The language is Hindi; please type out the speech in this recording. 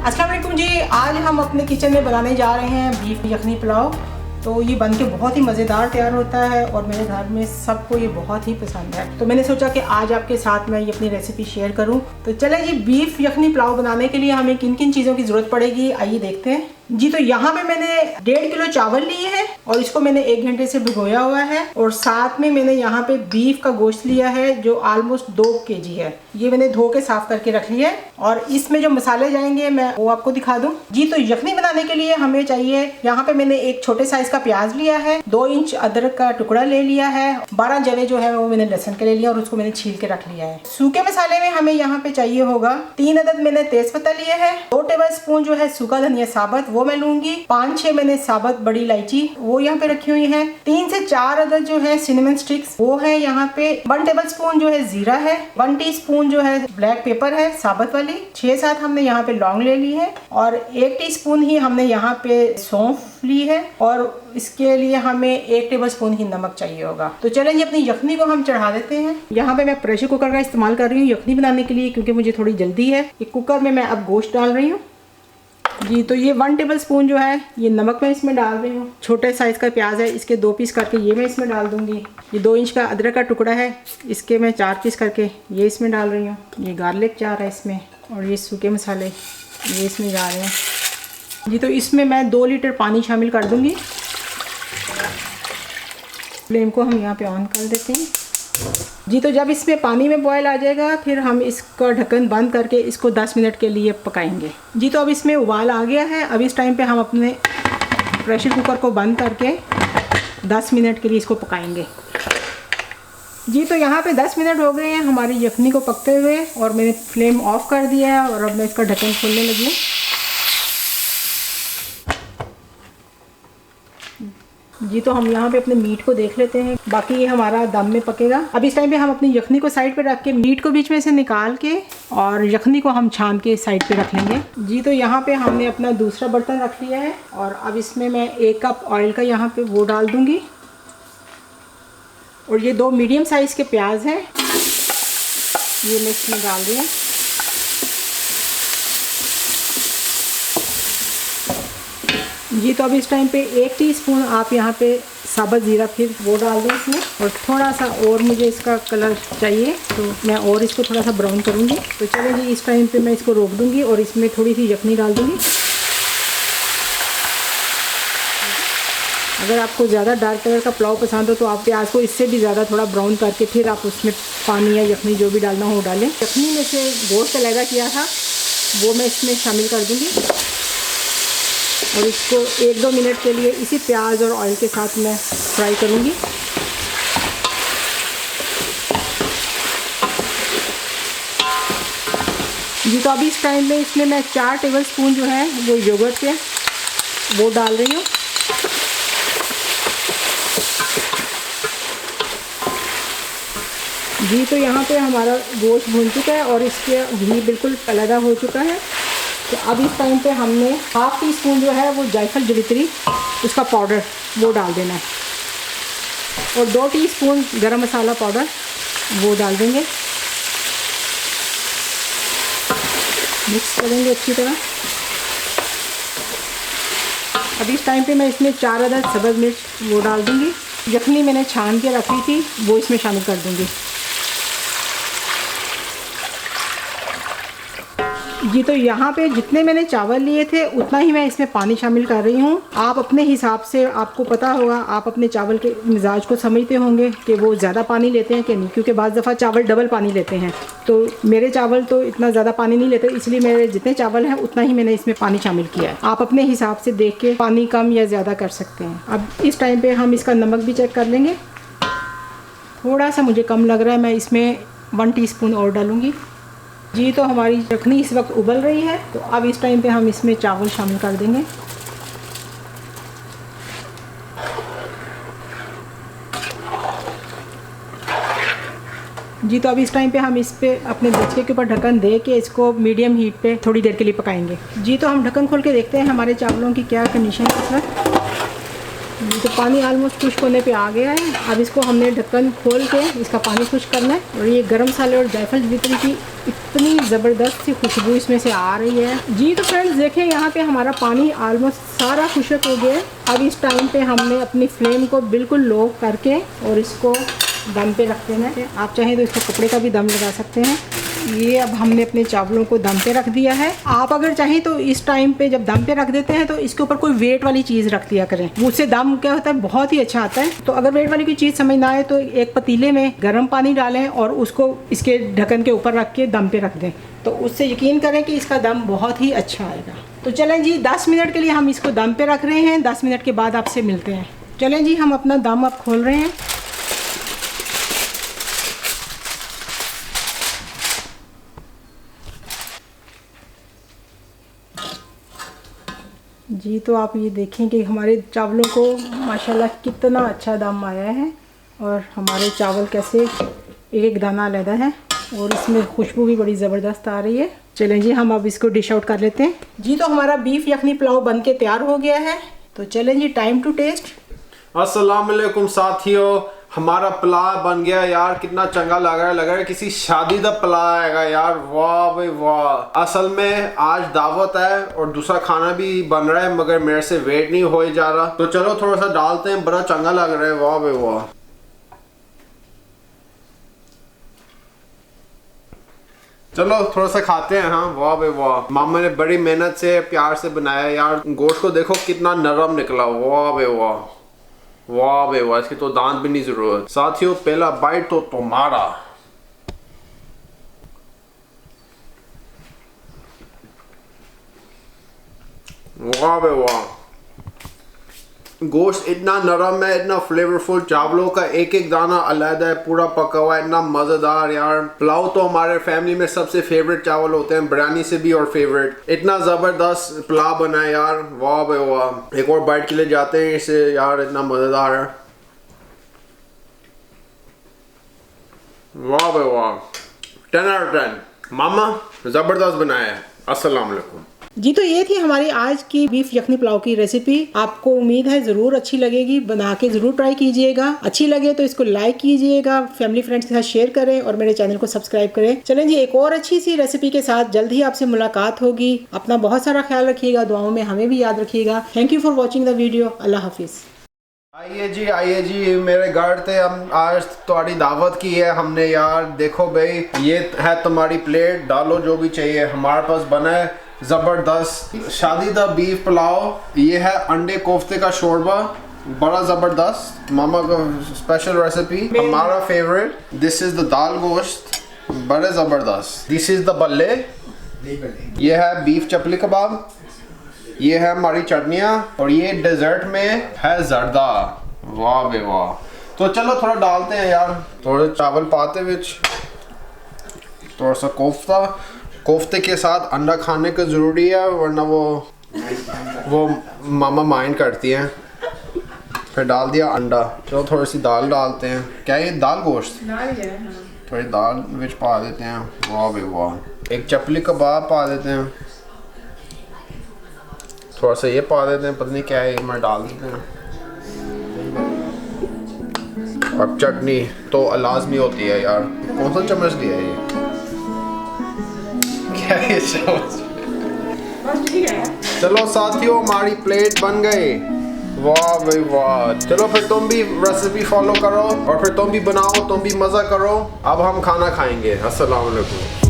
अस्सलाम वालेकुम जी। आज हम अपने किचन में बनाने जा रहे हैं बीफ यखनी पुलाव। तो ये बन के बहुत ही मज़ेदार तैयार होता है और मेरे घर में सबको ये बहुत ही पसंद है। तो मैंने सोचा कि आज आपके साथ मैं ये अपनी रेसिपी शेयर करूं। तो चलें जी, बीफ यखनी पुलाव बनाने के लिए हमें किन किन चीज़ों की ज़रूरत पड़ेगी आइए देखते हैं जी। तो यहाँ पे मैंने 1.5 किलो चावल लिए हैं और इसको मैंने 1 घंटे से भिगोया हुआ है। और साथ में मैंने यहाँ पे बीफ का गोश्त लिया है जो ऑलमोस्ट 2 kg है। ये मैंने धो के साफ करके रख लिया है। और इसमें जो मसाले जाएंगे मैं वो आपको दिखा दूं जी। तो यखनी बनाने के लिए हमें चाहिए, यहाँ पे मैंने एक छोटे साइज का प्याज लिया है, 2 इंच अदरक का टुकड़ा ले लिया है, 12 जवे जो है वो मैंने लहसुन के ले लिया और उसको मैंने छील के रख लिया है। सूखे मसाले में हमें यहाँ पे चाहिए होगा 3 अदद मैंने तेज पत्ता लिया है, 2 टेबलस्पून जो है सूखा धनिया साबुत वो मैं लूंगी, 5-6 मैंने साबुत बड़ी इलायची वो यहाँ पे रखी हुई है, 3 से 4 अदद जो है सिनेमन स्टिक्स वो है यहाँ पे, 1 टेबलस्पून जो है जीरा है, 1 टीस्पून जो है ब्लैक पेपर है साबुत वाली, 6-7 हमने यहाँ पे लौंग ले ली है और 1 टीस्पून ही हमने यहाँ पे सौंफ ली है और इसके लिए हमें 1 टेबलस्पून ही नमक चाहिए होगा। तो चलें जी, अपनी यखनी को हम चढ़ा देते हैं। यहाँ पे मैं प्रेशर कुकर का इस्तेमाल कर रही हूँ यखनी बनाने के लिए क्योंकि मुझे थोड़ी जल्दी है। एक कुकर में मैं अब गोश्त डाल रही हूँ जी। तो ये 1 टेबलस्पून जो है ये नमक मैं इसमें डाल रही हूँ। छोटे साइज़ का प्याज है, इसके 2 पीस करके ये मैं इसमें डाल दूँगी। ये 2 इंच का अदरक का टुकड़ा है, इसके मैं 4 पीस करके ये इसमें डाल रही हूँ। ये गार्लिक जार है इसमें और ये सूखे मसाले ये इसमें जा रहे हैं जी। तो इसमें मैं 2 लीटर पानी शामिल कर दूँगी। फ्लेम को हम यहाँ पे ऑन कर देते हैं जी। तो जब इसमें पानी में बॉयल आ जाएगा फिर हम इसका ढक्कन बंद करके इसको 10 मिनट के लिए पकाएंगे जी। तो अब इसमें उबाल आ गया है। अब इस टाइम पे हम अपने प्रेशर कुकर को बंद करके 10 मिनट के लिए इसको पकाएंगे जी। तो यहाँ पे 10 मिनट हो गए हैं हमारी यखनी को पकते हुए और मैंने फ्लेम ऑफ कर दिया है और अब मैं इसका ढक्कन खोलने लगी हूँ जी। तो हम यहाँ पे अपने मीट को देख लेते हैं, बाकी ये हमारा दम में पकेगा। अब इस टाइम पे हम अपनी यखनी को साइड पे रख के मीट को बीच में से निकाल के और यखनी को हम छान के साइड पे रख लेंगे जी। तो यहाँ पे हमने अपना दूसरा बर्तन रख लिया है और अब इसमें मैं 1 कप ऑयल का यहाँ पे वो डाल दूँगी और ये 2 मीडियम साइज़ के प्याज हैं ये मैं इसमें डाल रही हूँ जी। तो अब इस टाइम पे 1 टीस्पून आप यहाँ पे साबुत ज़ीरा फिर वो डाल दें इसमें और थोड़ा सा और मुझे इसका कलर चाहिए तो मैं और इसको थोड़ा सा ब्राउन करूँगी। तो चलिए जी, इस टाइम पे मैं इसको रोक दूँगी और इसमें थोड़ी सी यखनी डाल दूँगी। अगर आपको ज़्यादा डार्क कलर का पुलाव पसंद हो तो आप प्याज को इससे भी ज़्यादा थोड़ा ब्राउन करके फिर आप उसमें पानी या यखनी जो भी डालना हो डालें। यखनी में से गोश्त अलग किया था वो मैं इसमें शामिल कर दूँगी और इसको 1-2 मिनट के लिए इसी प्याज और ऑयल के साथ मैं फ्राई करूँगी जी। तो अभी इस टाइम में इसमें मैं 4 टेबलस्पून जो है वो योगर्ट के वो डाल रही हूँ जी। तो यहाँ पे हमारा गोश्त भून चुका है और इसके घी बिल्कुल अलग हो चुका है। तो अब इस टाइम पे हमने 1/2 टीस्पून जो है वो जायफल जवित्री उसका पाउडर वो डाल देना है और 2 टीस्पून गरम मसाला पाउडर वो डाल देंगे। मिक्स करेंगे अच्छी तरह। अब इस टाइम पे मैं इसमें 4 अदद सब्ज़ मिर्च वो डाल दूँगी। यखनी मैंने छान के रखी थी वो इसमें शामिल कर दूँगी जी। तो यहाँ पे जितने मैंने चावल लिए थे उतना ही मैं इसमें पानी शामिल कर रही हूँ। आप अपने हिसाब से, आपको पता होगा, आप अपने चावल के मिजाज को समझते होंगे कि वो ज़्यादा पानी लेते हैं कि नहीं, क्योंकि बाज़ दफ़ा चावल डबल पानी लेते हैं। तो मेरे चावल तो इतना ज़्यादा पानी नहीं लेते, इसलिए मेरे जितने चावल हैं उतना ही मैंने इसमें पानी शामिल किया है। आप अपने हिसाब से देख के पानी कम या ज़्यादा कर सकते हैं। अब इस टाइम पर हम इसका नमक भी चेक कर लेंगे। थोड़ा सा मुझे कम लग रहा है, मैं इसमें 1 टीस्पून और डालूँगी जी। तो हमारी यखनी इस वक्त उबल रही है तो अब इस टाइम पे हम इसमें चावल शामिल कर देंगे जी। तो अब इस टाइम पे हम इस पे अपने बच्चे के ऊपर ढक्कन दे के इसको मीडियम हीट पे थोड़ी देर के लिए पकाएंगे जी। तो हम ढक्कन खोल के देखते हैं हमारे चावलों की क्या कंडीशन है इस वक्त। तो पानी ऑलमोस्ट खुश्क होने पे आ गया है। अब इसको हमने ढक्कन खोल के इसका पानी खुश्क करना है। और ये गरम मसाले और जायफल जावित्री की इतनी ज़बरदस्त सी खुशबू इसमें से आ रही है जी। तो फ्रेंड्स देखें, यहाँ पे हमारा पानी ऑलमोस्ट सारा खुश्क हो गया है। अब इस टाइम पे हमने अपनी फ्लेम को बिल्कुल लो करके और इसको दम पे रख देना है। आप चाहें तो इसको कपड़े का भी दम लगा सकते हैं। ये अब हमने अपने चावलों को दम पे रख दिया है। आप अगर चाहें तो इस टाइम पे जब दम पे रख देते हैं तो इसके ऊपर कोई वेट वाली चीज़ रख दिया करें, उससे दम क्या होता है बहुत ही अच्छा आता है। तो अगर वेट वाली कोई चीज़ समझ ना आए तो एक पतीले में गर्म पानी डालें और उसको इसके ढक्कन के ऊपर रख के दम पे रख दें, तो उससे यकीन करें कि इसका दम बहुत ही अच्छा आएगा। तो चलें जी, 10 मिनट के लिए हम इसको दम पे रख रहे हैं। 10 मिनट के बाद आपसे मिलते हैं। चलें जी, हम अपना दम अब खोल रहे हैं। जी तो आप ये देखें कि हमारे चावलों को माशाल्लाह कितना अच्छा दम आया है और हमारे चावल कैसे एक एक दाना अलग है और इसमें खुशबू भी बड़ी ज़बरदस्त आ रही है। चलें जी, हम अब इसको डिश आउट कर लेते हैं। जी तो हमारा बीफ यखनी पुलाव बन के तैयार हो गया है। तो चलें जी, टाइम टू टेस्ट। अस्सलाम वालेकुम साथियों, हमारा पुलाव बन गया यार। कितना चंगा लग रहा है किसी शादी का पुलाव आएगा यार। वाह भाई वाह। असल में आज दावत है और दूसरा खाना भी बन रहा है, मगर मेरे से वेट नहीं हो जा रहा। तो चलो थोड़ा सा डालते हैं, बड़ा चंगा लग रहा है। वाह भाई वाह। चलो थोड़ा सा खाते हैं। हाँ वाह भाई वाह, मामा ने बड़ी मेहनत से प्यार से बनाया यार। गोश्त को देखो कितना नरम निकला। वाह भाई वाह, वाह बे वाह, इसकी तो दांत भी नहीं जरूरत। साथियों पहला बाइट तो तुम्हारा। वाह बे वाह, गोश्त इतना नरम है, इतना फ्लेवरफुल। चावलों का एक एक दाना अलग है, पूरा पका हुआ है, इतना मजेदार यार। पुलाव तो हमारे फैमिली में सबसे फेवरेट चावल होते हैं, बिरयानी से भी और फेवरेट। इतना जबरदस्त पुलाव बना है यार। वाह बे वाह, एक और बाइट के लिए जाते हैं इसे यार, इतना मजेदार है। वाह भाई वाह, 10 out of 10। मामा जबरदस्त बनाया है। अस्सलाम वालेकुम जी। तो ये थी हमारी आज की बीफ यखनी पुलाव की रेसिपी। आपको उम्मीद है ज़रूर अच्छी लगेगी, बना के ज़रूर ट्राई कीजिएगा। अच्छी लगे तो इसको लाइक कीजिएगा, फैमिली फ्रेंड्स के साथ शेयर करें और मेरे चैनल को सब्सक्राइब करें। चलें जी, एक और अच्छी सी रेसिपी के साथ जल्द ही आपसे मुलाकात होगी। अपना बहुत सारा ख्याल रखिएगा, दुआओं में हमें भी याद रखिएगा। Thank you for watching the video. अल्लाह हाफिज़। आइए जी मेरे घर से हम आज तुम्हारी दावत की है हमने यार। देखो भाई, ये है तुम्हारी प्लेट, डालो जो भी चाहिए। हमारे पास बना है जबरदस्त शादी दा बीफ पुलाव। ये है अंडे कोफ्ते का शोरबा, बड़ा जबरदस्त, मामा का स्पेशल रेसिपी, हमारा फेवरेट। दिस इज द दाल गोश्त, बड़े जबरदस्त। दिस इज द बल्ले, ये है बीफ चपली कबाब, ये है हमारी चटनियाँ और ये डेजर्ट में है जर्दा। वाह बे वाह। तो चलो थोड़ा डालते हैं यार, थोड़े चावल पाते विच, थोड़ा सा कोफ्ता। कोफ्ते के साथ अंडा खाने का ज़रूरी है, वरना वो मामा माइंड करती हैं। फिर डाल दिया अंडा। चलो थोड़ी सी दाल डालते हैं। क्या ये दाल गोश्त? थोड़ी दाल विच पा देते हैं। वाह बे वाह। एक चपली कबाब पा देते हैं, थोड़ा सा ये पा देते हैं, पता नहीं क्या है, मैं डाल देते हैं। अब चटनी तो लाजमी होती है यार। कौन सा चम्मच दिया है ये? क्या ये चम्मच? चलो साथियों, हमारी प्लेट बन गई। वाह भाई वाह। चलो फिर तुम भी रेसिपी फॉलो करो और फिर तुम भी बनाओ, तुम भी मज़ा करो। अब हम खाना खाएंगे। अस्सलाम वालेकुम।